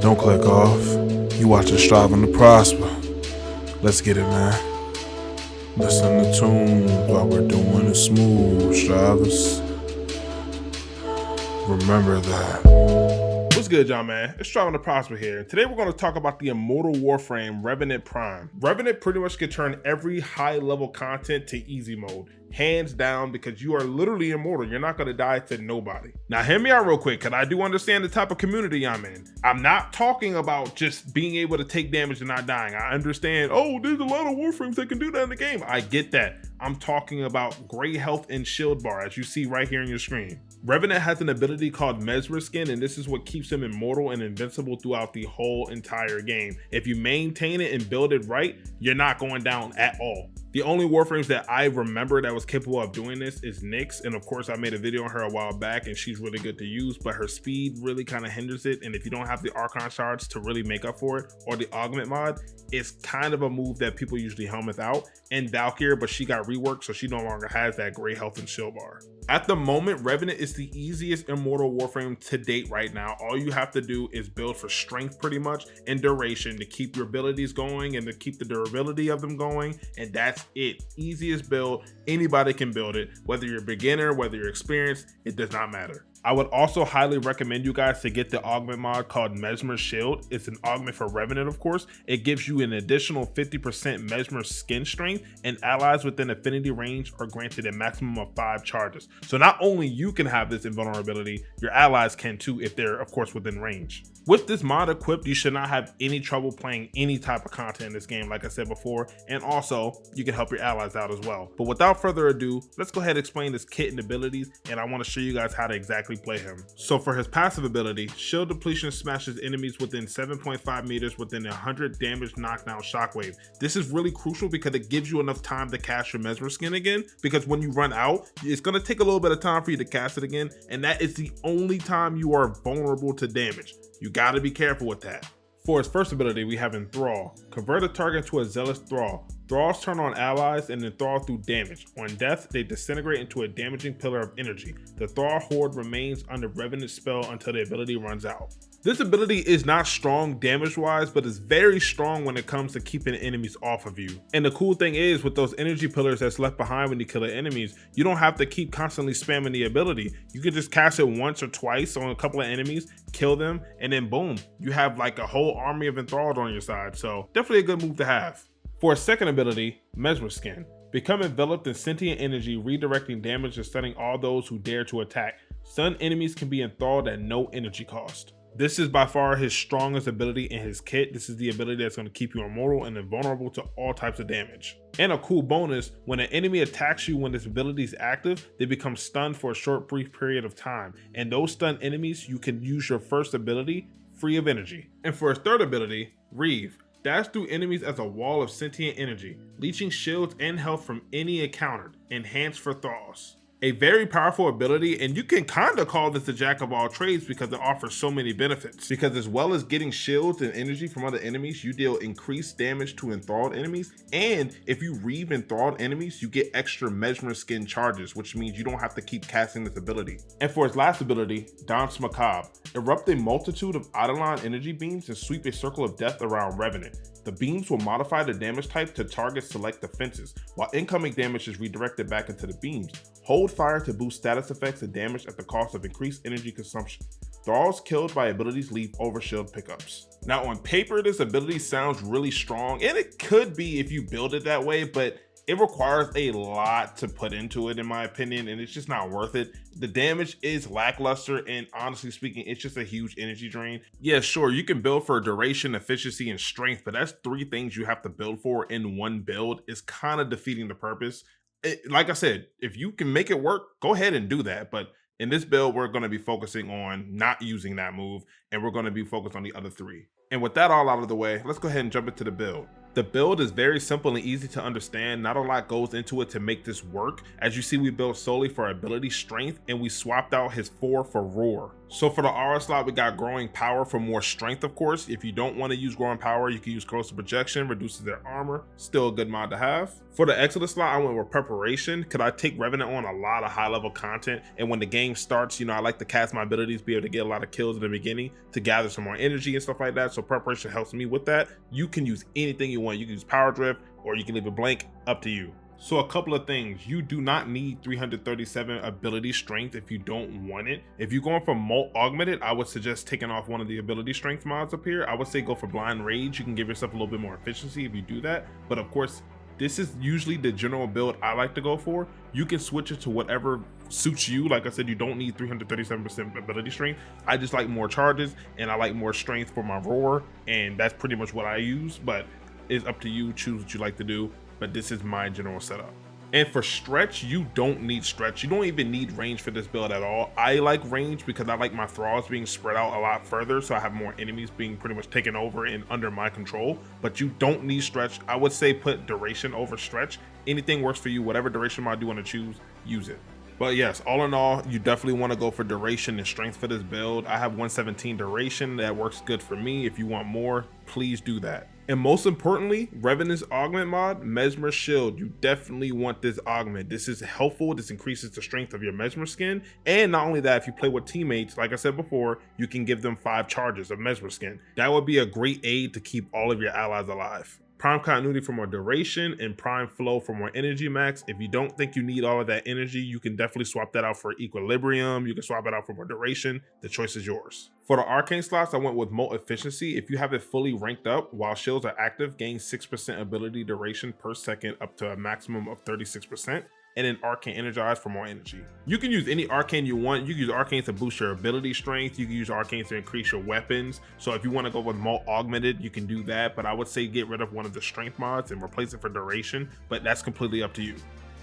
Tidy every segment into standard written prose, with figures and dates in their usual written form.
Don't click off. You watching Striving to Prosper. Let's get it, man. Listen to tunes while we're doing it smooth, strivers. Remember that. What's good, y'all, man? It's Striving to Prosper here. Today we're going to talk about the immortal Warframe Revenant Prime. Revenant pretty much can turn every high level content to easy mode, hands down, because you are literally immortal. You're not going to die to nobody. Now hear me out real quick, because I do understand the type of community I'm in. I'm not talking about just being able to take damage and not dying. I understand, oh, there's a lot of Warframes that can do that in the game. I get that. I'm talking about great health and shield bar, as you see right here on your screen. Revenant has an ability called Mesmer Skin, and this is what keeps him immortal and invincible throughout the whole entire game. If you maintain it and build it right, you're not going down at all. The only Warframes that I remember that was capable of doing this is Nyx, and of course I made a video on her a while back and she's really good to use, but her speed really kind of hinders it, and if you don't have the Archon Shards to really make up for it, or the Augment mod, it's kind of a move that people usually helmet out. And Valkyrie, but she got reworked, so she no longer has that great health and shield bar. At the moment, Revenant is the easiest immortal Warframe to date right now. All you have to do is build for strength pretty much and duration to keep your abilities going and to keep the durability of them going, and that's it. Easiest build, anybody can build it, whether you're a beginner, whether you're experienced, it does not matter. I would also highly recommend you guys to get the augment mod called Mesmer Shield. It's an augment for Revenant, of course. It gives you an additional 50% Mesmer skin strength, and allies within affinity range are granted a maximum of 5 charges. So not only you can have this invulnerability, your allies can too if they're, of course, within range. With this mod equipped, you should not have any trouble playing any type of content in this game, like I said before, and also you can help your allies out as well. But without further ado, let's go ahead and explain this kit and abilities, and I want to show you guys how to exactly play him. So for his passive ability, shield depletion smashes enemies within 7.5 meters within 100 damage knockdown shockwave. This is really crucial because it gives you enough time to cast your Mesmer Skin again, because when you run out, it's going to take a little bit of time for you to cast it again, and that is the only time you are vulnerable to damage. You got to be careful with that. For his first ability, we have Enthrall. Convert a target to a zealous thrall. Thralls turn on allies and enthrall through damage. On death, they disintegrate into a damaging pillar of energy. The thrall horde remains under Revenant spell until the ability runs out. This ability is not strong damage wise, but is very strong when it comes to keeping enemies off of you. And the cool thing is, with those energy pillars that's left behind when you kill the enemies, you don't have to keep constantly spamming the ability. You can just cast it once or twice on a couple of enemies, kill them, and then boom, you have like a whole army of enthralled on your side. So definitely a good move to have. For a second ability, Mesmer Skin. Become enveloped in sentient energy, redirecting damage and stunning all those who dare to attack. Stunned enemies can be enthralled at no energy cost. This is by far his strongest ability in his kit. This is the ability that's going to keep you immortal and invulnerable to all types of damage. And a cool bonus, when an enemy attacks you when this ability is active, they become stunned for a short brief period of time. And those stunned enemies, you can use your first ability free of energy. And for his third ability, Reeve. Dash through enemies as a wall of sentient energy, leeching shields and health from any encountered. Enhanced for thralls. A very powerful ability, and you can kind of call this the jack of all trades because it offers so many benefits. Because as well as getting shields and energy from other enemies, you deal increased damage to enthralled enemies, and if you reeve enthralled enemies, you get extra Mesmer Skin charges, which means you don't have to keep casting this ability. And for his last ability, Danse Macabre. Erupt a multitude of Eidolon energy beams and sweep a circle of death around Revenant. The beams will modify the damage type to target select defenses, while incoming damage is redirected back into the beams. Hold fire to boost status effects and damage at the cost of increased energy consumption. Thralls killed by abilities leave overshield pickups. Now on paper, this ability sounds really strong, and it could be if you build it that way, but it requires a lot to put into it in my opinion, and it's just not worth it. The damage is lackluster, and honestly speaking, it's just a huge energy drain. Yeah, sure, you can build for duration, efficiency, and strength, but that's 3 things you have to build for in one build. Is kind of defeating the purpose. Like I said, if you can make it work, go ahead and do that. But in this build, we're going to be focusing on not using that move, and we're going to be focused on the other 3. And with that all out of the way, let's go ahead and jump into the build. The build is very simple and easy to understand. Not a lot goes into it to make this work. As you see, we built solely for ability strength, and we swapped out his 4 for roar. So for the aura slot, we got growing power for more strength, of course. If you don't want to use growing power, you can use corrosive projection, reduces their armor. Still a good mod to have. For the Exodus slot, I went with preparation because I take Revenant on a lot of high level content. And when the game starts, you know, I like to cast my abilities, be able to get a lot of kills in the beginning to gather some more energy and stuff like that. So preparation helps me with that. You can use anything you want. You can use power drift or you can leave it blank, up to you. So a couple of things, you do not need 337 ability strength if you don't want it. If you're going for Molt Augmented, I would suggest taking off one of the ability strength mods up here. I would say go for Blind Rage. You can give yourself a little bit more efficiency if you do that. But of course, this is usually the general build I like to go for. You can switch it to whatever suits you. Like I said, you don't need 337% ability strength. I just like more charges and I like more strength for my roar. And that's pretty much what I use, but it's up to you. Choose what you like to do. But this is my general setup. And for stretch, you don't need stretch. You don't even need range for this build at all. I like range because I like my thralls being spread out a lot further, so I have more enemies being pretty much taken over and under my control. But you don't need stretch. I would say put duration over stretch. Anything works for you. Whatever duration mod you want to choose, use it. But yes, all in all, you definitely want to go for duration and strength for this build. I have 117 duration. That works good for me. If you want more, please do that. And most importantly, Revenant's augment mod, Mesmer Shield. You definitely want this augment. This is helpful. This increases the strength of your Mesmer skin. And not only that, if you play with teammates, like I said before, you can give them 5 charges of Mesmer skin. That would be a great aid to keep all of your allies alive. Prime continuity for more duration and prime flow for more energy max. If you don't think you need all of that energy, you can definitely swap that out for equilibrium. You can swap it out for more duration. The choice is yours. For the arcane slots, I went with Molt efficiency. If you have it fully ranked up while shields are active, gain 6% ability duration per second up to a maximum of 36%. And then Arcane Energize for more energy. You can use any Arcane you want. You can use Arcane to boost your ability strength. You can use Arcane to increase your weapons. So if you want to go with Molt Augmented, you can do that. But I would say get rid of one of the strength mods and replace it for duration. But that's completely up to you.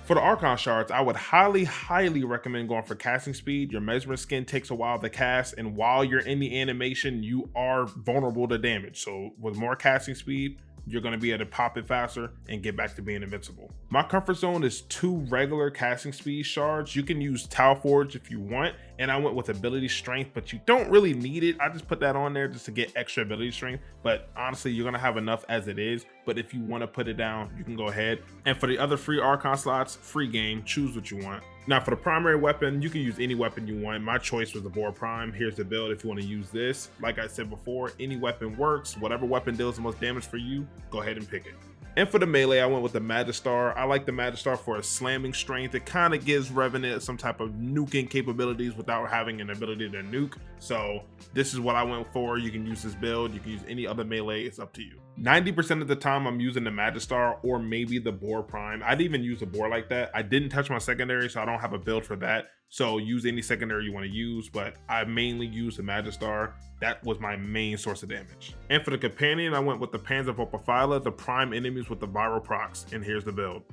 For the Archon Shards, I would highly recommend going for casting speed. Your Mesmer skin takes a while to cast, and while you're in the animation, you are vulnerable to damage. So with more casting speed, you're going to be able to pop it faster and get back to being invincible. My comfort zone is 2 regular casting speed shards. You can use Tau Forge if you want, and I went with ability strength, but you don't really need it. I just put that on there just to get extra ability strength, but honestly, you're going to have enough as it is. But if you want to put it down, you can go ahead. And for the other free Archon slots, free game, choose what you want. Now for the primary weapon, you can use any weapon you want. My choice was the Boar Prime. Here's the build if you want to use this. Like I said before, any weapon works. Whatever weapon deals the most damage for you, go ahead and pick it. And for the melee, I went with the Magistar. I like the Magistar for a slamming strength. It kind of gives Revenant some type of nuking capabilities without having an ability to nuke. So this is what I went for. You can use this build. You can use any other melee. It's up to you. 90% of the time I'm using the Magistar or maybe the Boar Prime. I didn't even use the Boar like that. I didn't touch my secondary, so I don't have a build for that. So use any secondary you want to use, but I mainly use the Magistar. That was my main source of damage. And for the companion, I went with the Panzer Build, the prime enemies with the viral procs, and here's the build.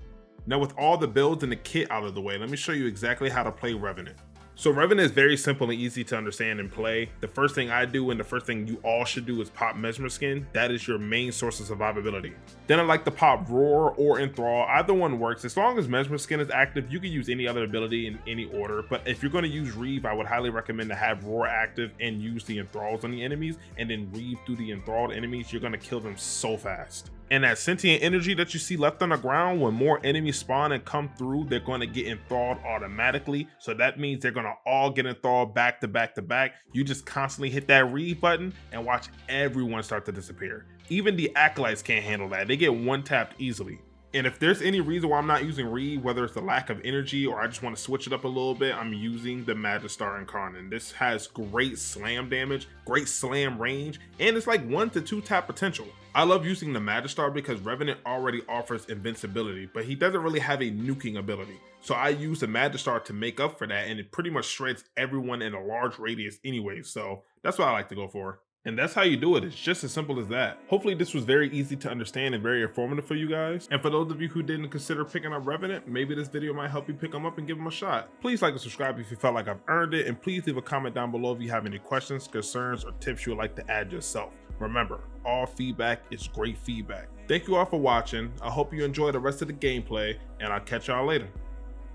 Now with all the builds and the kit out of the way, let me show you exactly how to play Revenant. So Revenant is very simple and easy to understand and play. The first thing I do and the first thing you all should do is pop Mesmer Skin. That is your main source of survivability. Then I like to pop Roar or Enthrall. Either one works. As long as Mesmer Skin is active, you can use any other ability in any order. But if you're going to use Reeve, I would highly recommend to have Roar active and use the Enthralls on the enemies, and then Reeve through the enthralled enemies. You're going to kill them so fast. And that sentient energy that you see left on the ground, when more enemies spawn and come through, they're going to get enthralled automatically. So that means they're going to all get enthralled back to back to back. You just constantly hit that Reeve button and watch everyone start to disappear. Even the Acolytes can't handle that. They get one-tapped easily. And if there's any reason why I'm not using Reeve, whether it's the lack of energy or I just want to switch it up a little bit, I'm using the Magistar Incarnate. This has great slam damage, great slam range, and it's like 1 to 2 tap potential. I love using the Magistar because Revenant already offers invincibility, but he doesn't really have a nuking ability. So I use the Magistar to make up for that, and it pretty much shreds everyone in a large radius anyway. So that's what I like to go for. And that's how you do it. It's just as simple as that. Hopefully this was very easy to understand and very informative for you guys. And for those of you who didn't consider picking up Revenant, maybe this video might help you pick them up and give them a shot. Please like and subscribe if you felt like I've earned it. And please leave a comment down below if you have any questions, concerns, or tips you would like to add yourself. Remember, all feedback is great feedback. Thank you all for watching. I hope you enjoy the rest of the gameplay, and I'll catch y'all later.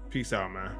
Peace out, man.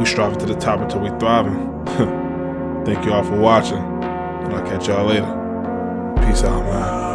We striving to the top until we thriving. Thank you all for watching, and I'll catch y'all later. Peace out, man.